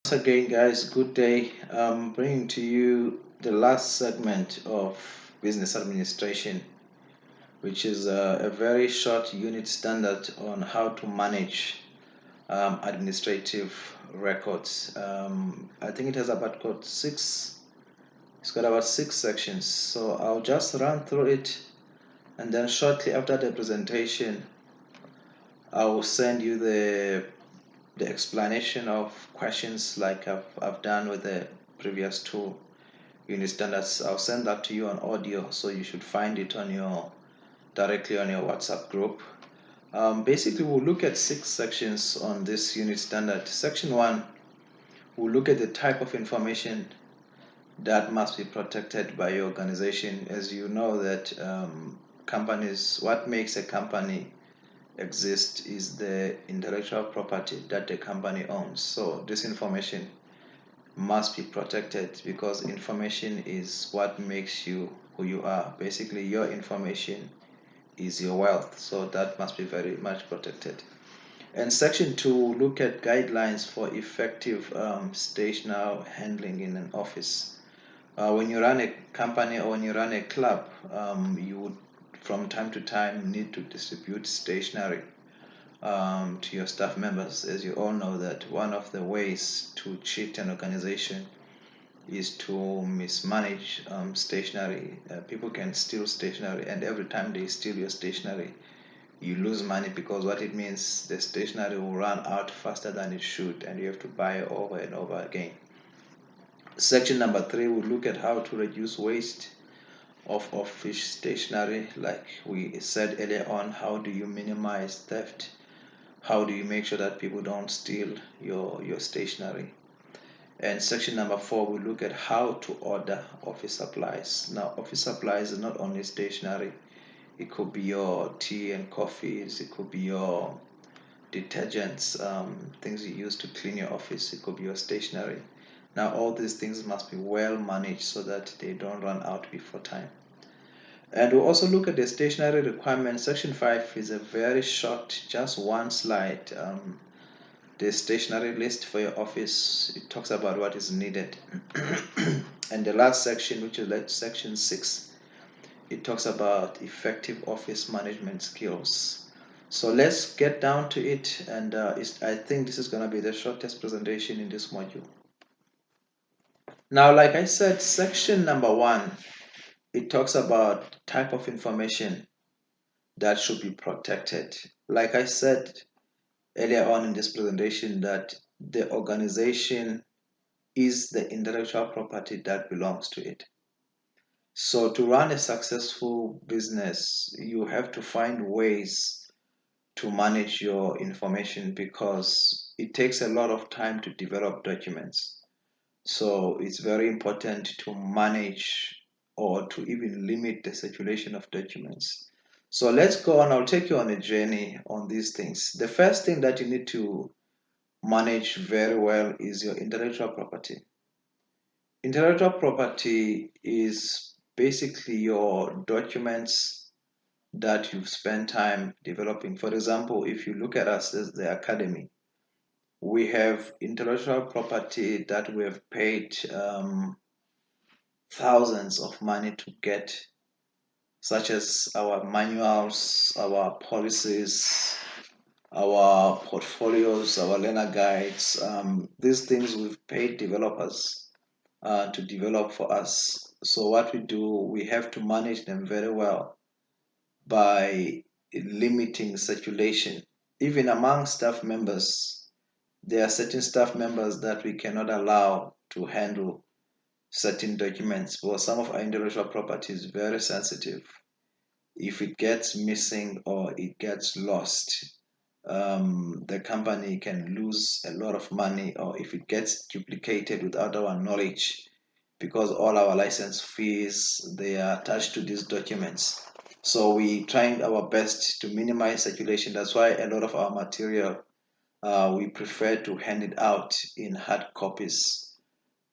Once again, guys, good day. I'm bringing to you the last segment of business administration, which is a very short unit standard on how to manage administrative records. I think it has about got six. It's got about six sections. So I'll just run through it, and then shortly after the presentation, I'll send you the explanation of questions like I've done with the previous two unit standards. I'll send that to you on audio, so you should find it on your directly on your WhatsApp group. Basically, we'll look at six sections on this unit standard. Section 1, we'll look at the type of information that must be protected by your organization. As you know that companies, what makes a company exist is the intellectual property that the company owns. So this information must be protected because information is what makes you who you are. Basically, your information is your wealth, so that must be very much protected. And section 2, look at guidelines for effective stationery handling in an office. When you run a company or when you run a club, you would from time to time need to distribute stationery to your staff members. As you all know that one of the ways to cheat an organization is to mismanage stationery. People can steal stationery, and every time they steal your stationery, you lose money because what it means, the stationery will run out faster than it should, and you have to buy over and over again. Section number 3 will look at how to reduce waste of office stationery. Like we said earlier on, how do you minimize theft? How do you make sure that people don't steal your stationery? And section number 4 will look at how to order office supplies. Now, office supplies is not only stationery. It could be your tea and coffees. It could be your detergents, things you use to clean your office. It could be your stationery. Now, all these things must be well managed so that they don't run out before time. And we'll also look at the stationery requirements. Section 5 is a very short, just one slide. The stationery list for your office, it talks about what is needed. And the last section, which is like section 6, it talks about effective office management skills. So let's get down to it, and I think this is going to be the shortest presentation in this module. Now, like I said, section number 1, it talks about type of information that should be protected. Like I said earlier on in this presentation, that the organization is the intellectual property that belongs to it. So to run a successful business, you have to find ways to manage your information because it takes a lot of time to develop documents. So it's very important to manage or to even limit the circulation of documents. So let's go on. I'll take you on a journey on these things. The first thing that you need to manage very well is your intellectual property. Intellectual property is basically your documents that you've spent time developing. For example, if you look at us as the academy, we have intellectual property that we have paid thousands of money to get, such as our manuals, our policies, our portfolios, our learner guides. These things we've paid developers to develop for us. So what we do, we have to manage them very well by limiting circulation. Even among staff members, there are certain staff members that we cannot allow to handle certain documents because some of our intellectual property is very sensitive. If it gets missing or it gets lost, the company can lose a lot of money, or if it gets duplicated without our knowledge, because all our license fees, they are attached to these documents. So we trying our best to minimize circulation. That's why a lot of our material, we prefer to hand it out in hard copies.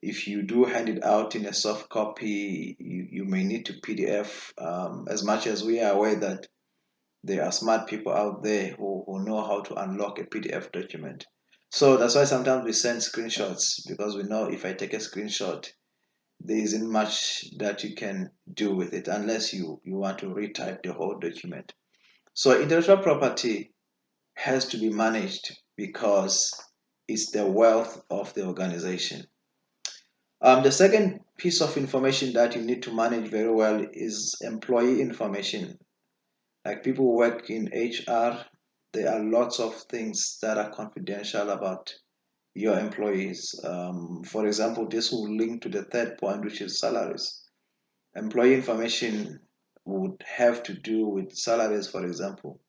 If you do hand it out in a soft copy, you may need to PDF, as much as we are aware that there are smart people out there who know how to unlock a PDF document. So that's why sometimes we send screenshots, because we know if I take a screenshot, there isn't much that you can do with it unless you want to retype the whole document. So intellectual property has to be managed because it's the wealth of the organization. The second piece of information that you need to manage very well is employee information. Like people who work in HR, there are lots of things that are confidential about your employees. For example, this will link to the third point, which is salaries. Employee information would have to do with salaries, for example.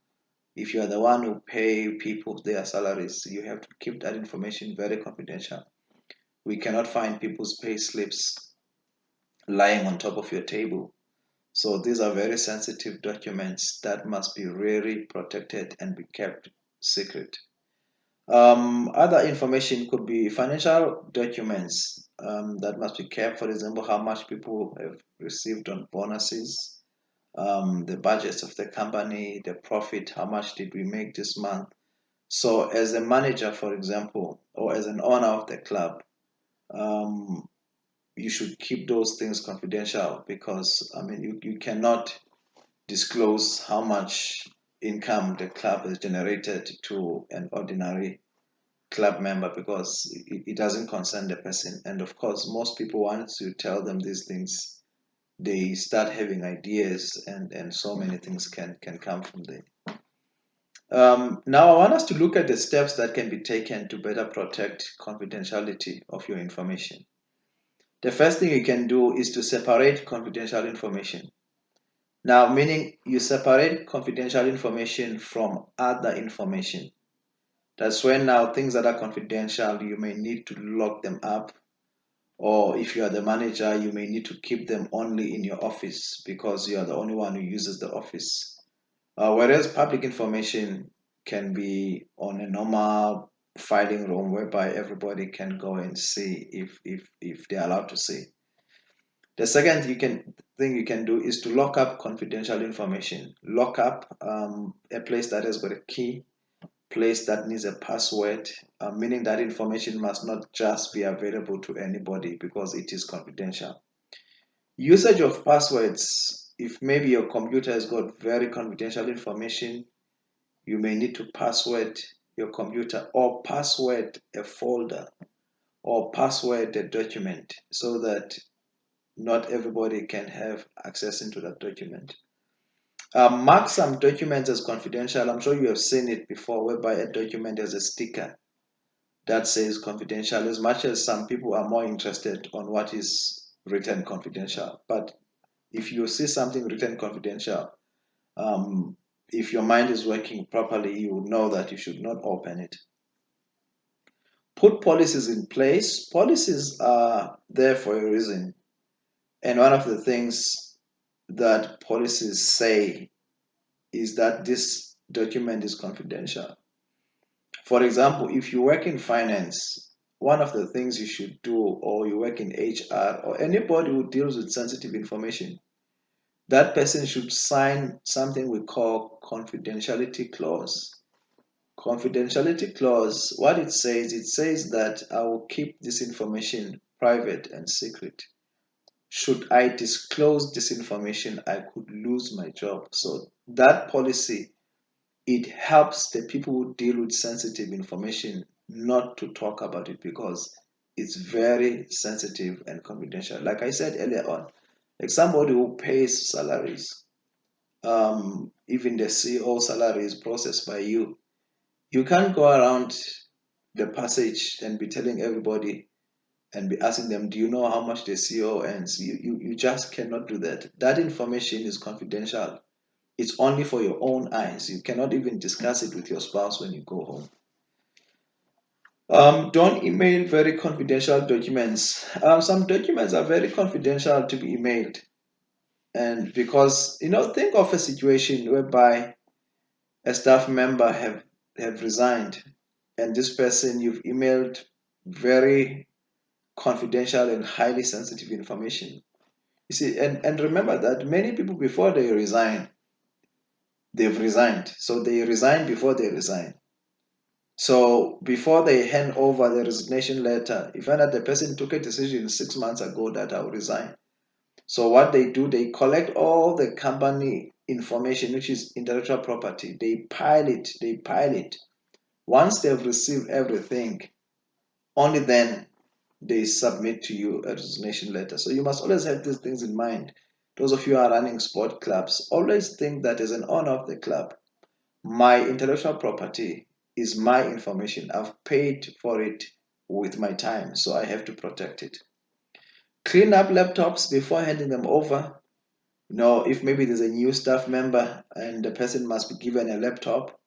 If you are the one who pay people their salaries, you have to keep that information very confidential. We cannot find people's pay slips lying on top of your table. So these are very sensitive documents that must be really protected and be kept secret. Other information could be financial documents that must be kept. For example, how much people have received on bonuses, the budgets of the company, the profit, how much did we make this month. So, as a manager, for example, or as an owner of the club, um, you should keep those things confidential, because I mean you cannot disclose how much income the club has generated to an ordinary club member, because it doesn't concern the person. And of course, most people, once you tell them these things, they start having ideas, and so many things can come from there. Now I want us to look at the steps that can be taken to better protect confidentiality of your information. The first thing you can do is to separate confidential information. Now, meaning you separate confidential information from other information. That's when now things that are confidential, you may need to lock them up, or if you are the manager, you may need to keep them only in your office because you are the only one who uses the office. Whereas public information can be on a normal filing room whereby everybody can go and see if they're allowed to see. The second thing you can do is to lock up confidential information. Lock up a place that has got a key, place that needs a password, meaning that information must not just be available to anybody because it is confidential. Usage of passwords: if maybe your computer has got very confidential information, you may need to password your computer, or password a folder, or password a document, so that not everybody can have access into that document. Mark some documents as confidential. I'm sure you have seen it before, whereby a document has a sticker that says confidential, as much as some people are more interested on what is written confidential. But if you see something written confidential, um, if your mind is working properly, you will know that you should not open it. Put policies in place. Policies are there for a reason. And one of the things that policies say is that this document is confidential. For example, if you work in finance, one of the things you should do, or you work in HR, or anybody who deals with sensitive information, that person should sign something we call confidentiality clause. Confidentiality clause, what it says that I will keep this information private and secret. Should I disclose this information, I could lose my job. So that policy, it helps the people who deal with sensitive information not to talk about it, because it's very sensitive and confidential. Like I said earlier on, like somebody who pays salaries, even the CEO salary is processed by you. You can't go around the passage and be telling everybody and be asking them, do you know how much the CEO earns? You just cannot do that. That information is confidential. It's only for your own eyes. You cannot even discuss it with your spouse when you go home. Don't email very confidential documents. Some documents are very confidential to be emailed. And because, think of a situation whereby a staff member have resigned, and this person you've emailed very confidential and highly sensitive information. You see, and remember that many people, before they resign, they've resigned. So they resign before they resign. So before they hand over the resignation letter, if you find that the person took a decision 6 months ago that I will resign. So what they do, they collect all the company information, which is intellectual property. They pile it, they pile it. Once they've received everything, only then they submit to you a resignation letter. So you must always have these things in mind. Those of you who are running sport clubs, always think that as an owner of the club, my intellectual property is my information. I've paid for it with my time, so I have to protect it. Clean up laptops before handing them over. If maybe there's a new staff member and the person must be given a laptop,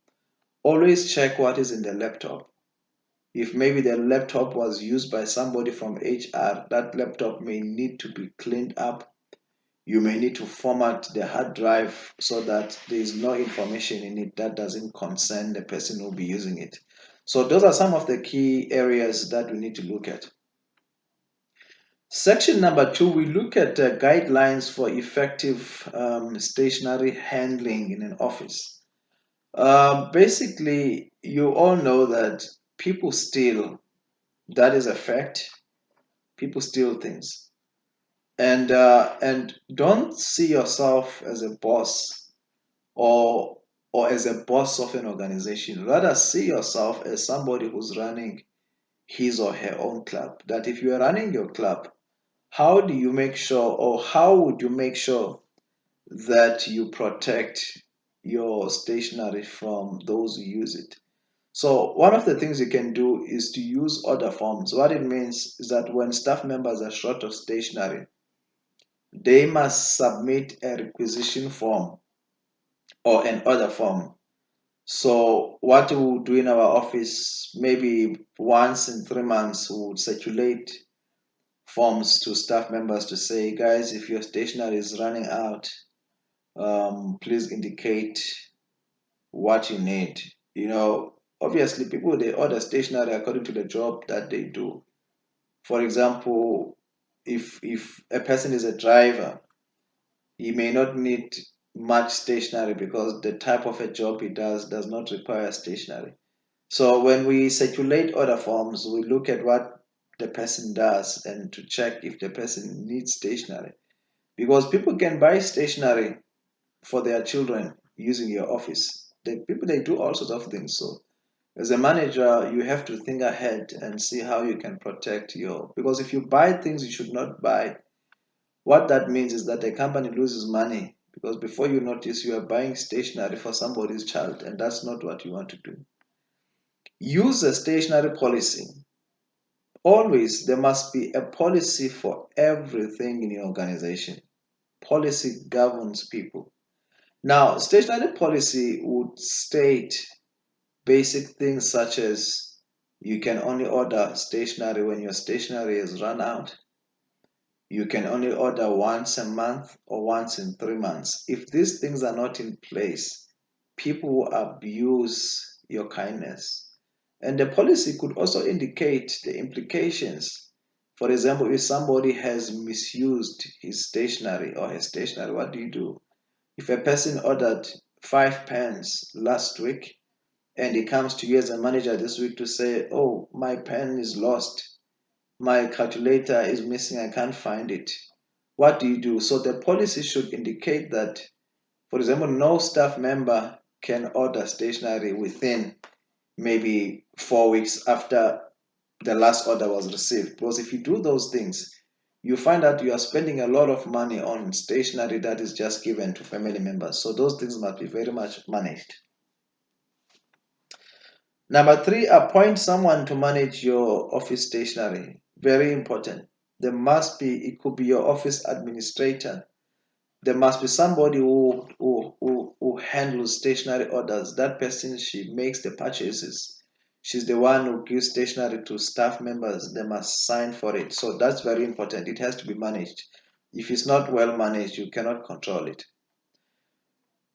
always check what is in the laptop. If maybe the laptop was used by somebody from HR, that laptop may need to be cleaned up. You may need to format the hard drive so that there is no information in it that doesn't concern the person who will be using it. So those are some of the key areas that we need to look at. Section number 2, we look at guidelines for effective stationery handling in an office. Basically, you all know that people steal. That is a fact. People steal things, and don't see yourself as a boss or as a boss of an organization. Rather, see yourself as somebody who's running his or her own club. That if you are running your club, how do you make sure, or how would you make sure that you protect your stationery from those who use it? So one of the things you can do is to use order forms. What it means is that when staff members are short of stationery, they must submit a requisition form or an order form. So what we will do in our office, maybe once in 3 months, we would circulate forms to staff members to say, guys, if your stationery is running out, please indicate what you need. Obviously people, they order stationery according to the job that they do. For example, if a person is a driver, he may not need much stationery because the type of a job he does not require stationery. So when we circulate order forms, we look at what the person does and to check if the person needs stationery. Because people can buy stationery for their children using your office. They do all sorts of things. So as a manager, you have to think ahead and see how you can protect because if you buy things you should not buy, what that means is that the company loses money because before you notice you are buying stationery for somebody's child, and that's not what you want to do. Use a stationery policy. Always, there must be a policy for everything in your organization. Policy governs people. Now, stationery policy would state basic things such as you can only order stationery when your stationery is run out. You can only order once a month or once in 3 months. If these things are not in place, people will abuse your kindness. And the policy could also indicate the implications. For example, if somebody has misused his stationery or her stationery, what do you do? If a person ordered 5 pens last week and he comes to you as a manager this week to say, oh, my pen is lost, my calculator is missing, I can't find it. What do you do? So the policy should indicate that, for example, no staff member can order stationery within maybe 4 weeks after the last order was received. Because if you do those things, you find that you are spending a lot of money on stationery that is just given to family members. So those things must be very much managed. Number 3, appoint someone to manage your office stationery. Very important. It could be your office administrator. There must be somebody who handles stationery orders. That person, she makes the purchases. She's the one who gives stationery to staff members. They must sign for it. So that's very important. It has to be managed. If it's not well managed, you cannot control it.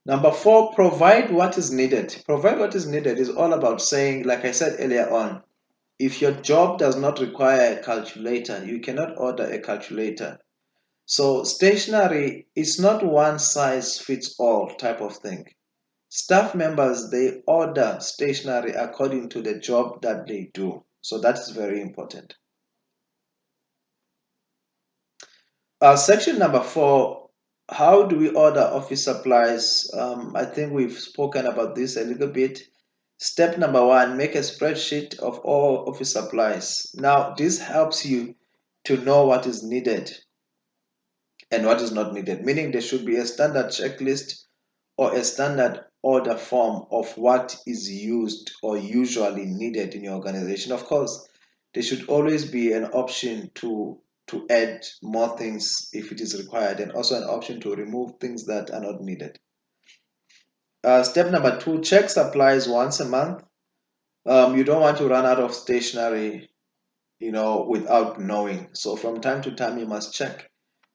Number 4, provide what is needed. Provide what is needed is all about saying, like I said earlier on, if your job does not require a calculator, you cannot order a calculator. So stationery is not one size fits all type of thing. Staff members, they order stationery according to the job that they do. So that is very important. Section number 4, how do we order office supplies? I think we've spoken about this a little bit. Step number 1, make a spreadsheet of all office supplies. Now, this helps you to know what is needed and what is not needed, meaning there should be a standard checklist or a standard order form of what is used or usually needed in your organization. Of course, there should always be an option to add more things if it is required, and also an option to remove things that are not needed. Step number 2, check supplies once a month. You don't want to run out of stationery, without knowing. So from time to time, you must check.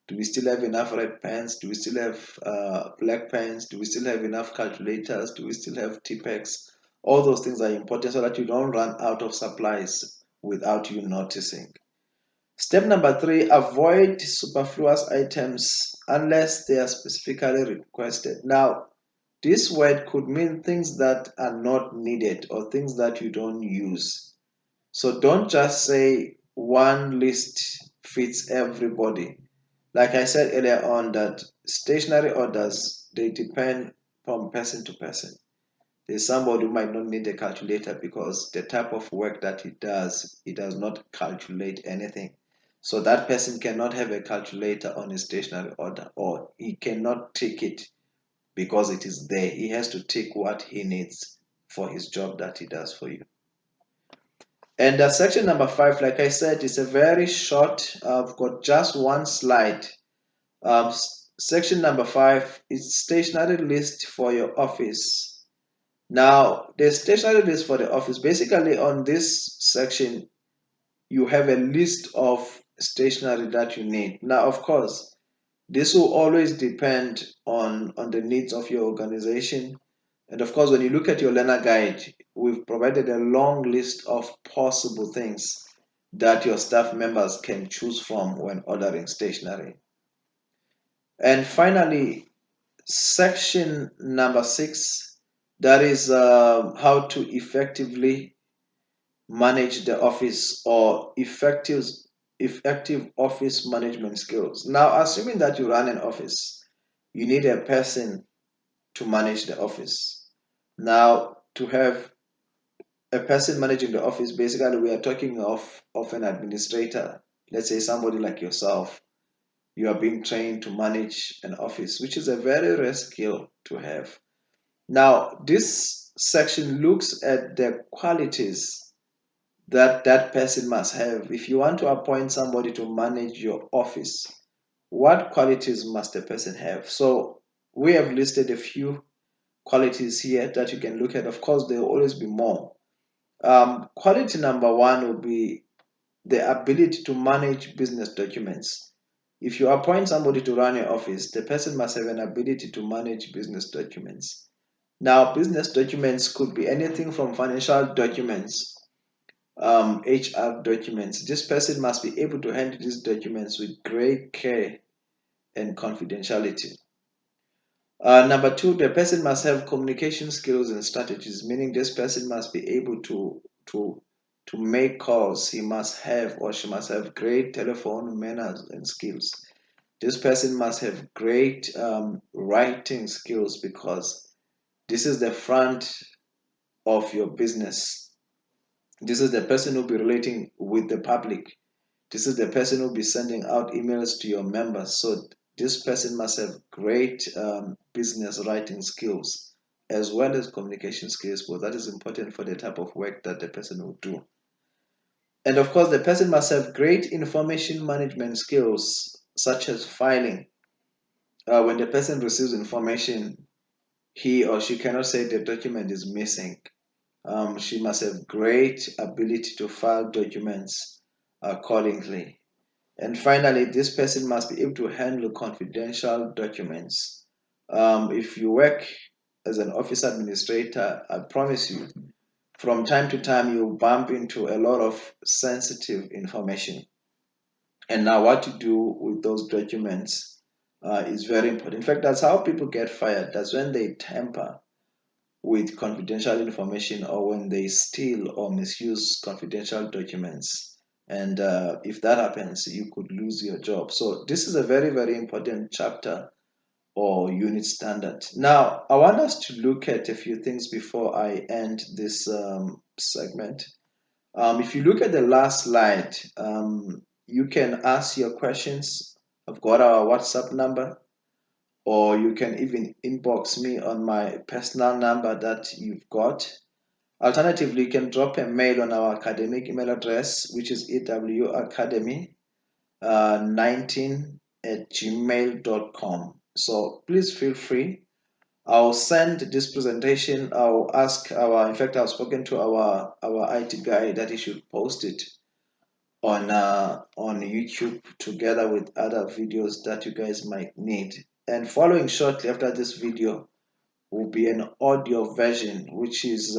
Do we still have enough red pens? Do we still have black pens? Do we still have enough calculators? Do we still have T-Pex? All those things are important so that you don't run out of supplies without you noticing. Step number 3, avoid superfluous items unless they are specifically requested. Now, this word could mean things that are not needed or things that you don't use. So don't just say one list fits everybody. Like I said earlier on, that stationary orders, they depend from person to person. There's somebody who might not need a calculator because the type of work that he does not calculate anything. So that person cannot have a calculator on his stationary order, or he cannot take it because it is there. He has to take what he needs for his job that he does for you. And section number 5, like I said, is a very short. I've got just one slide. Section number 5 is stationery list for your office. Now, the stationery list for the office, basically on this section, you have a list of stationery that you need. Now, of course, this will always depend on the needs of your organization. And of course, when you look at your learner guide, we've provided a long list of possible things that your staff members can choose from when ordering stationery. And finally, section number 6, that is how to effectively manage the office, or effective office management skills. Now, assuming that you run an office, you need a person to manage the office. Now, to have a person managing the office, basically we are talking of an administrator. Let's say somebody like yourself, you are being trained to manage an office, which is a very rare skill to have. Now, this section looks at the qualities that that person must have. If you want to appoint somebody to manage your office, what qualities must the person have? So we have listed a few qualities here that you can look at. Of course, there will always be more. Quality number 1 will be the ability to manage business documents. If you appoint somebody to run your office, the person must have an ability to manage business documents. Now, business documents could be anything from financial documents, HR documents. This person must be able to handle these documents with great care and confidentiality. Number 2, the person must have communication skills and strategies, meaning this person must be able to make calls. He must have, or she must have, great telephone manners and skills. This person must have great writing skills, because this is the front of your business. This is the person who will be relating with the public. This is the person who will be sending out emails to your members. So this person must have great business writing skills as well as communication skills, because that is important for the type of work that the person will do. And of course, the person must have great information management skills, such as filing. When the person receives information, he or she cannot say the document is missing. She must have great ability to file documents accordingly. And finally, this person must be able to handle confidential documents. If you work as an office administrator, I promise you, from time to time, you bump into a lot of sensitive information. And now, what to do with those documents is very important. In fact, that's how people get fired. That's when they tamper with confidential information or when they steal or misuse confidential documents. And if that happens, you could lose your job. So this is a very, very important chapter or unit standard. Now, I want us to look at a few things before I end this segment. If you look at the last slide, you can ask your questions. I've got our WhatsApp number, or you can even inbox me on my personal number that you've got. Alternatively, you can drop a mail on our academic email address, which is ewacademy 19 at gmail.com. So please feel free. I'll send this presentation. I'll ask in fact, I've spoken to our IT guy that he should post it on YouTube together with other videos that you guys might need. And following shortly after this video will be an audio version, which is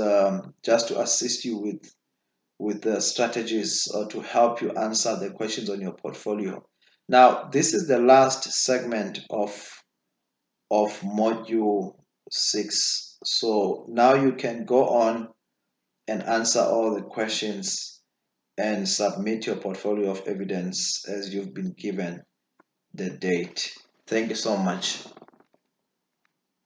just to assist you with the strategies or to help you answer the questions on your portfolio. Now, this is the last segment of module 6. So now you can go on and answer all the questions and submit your portfolio of evidence as you've been given the date. Thank you so much.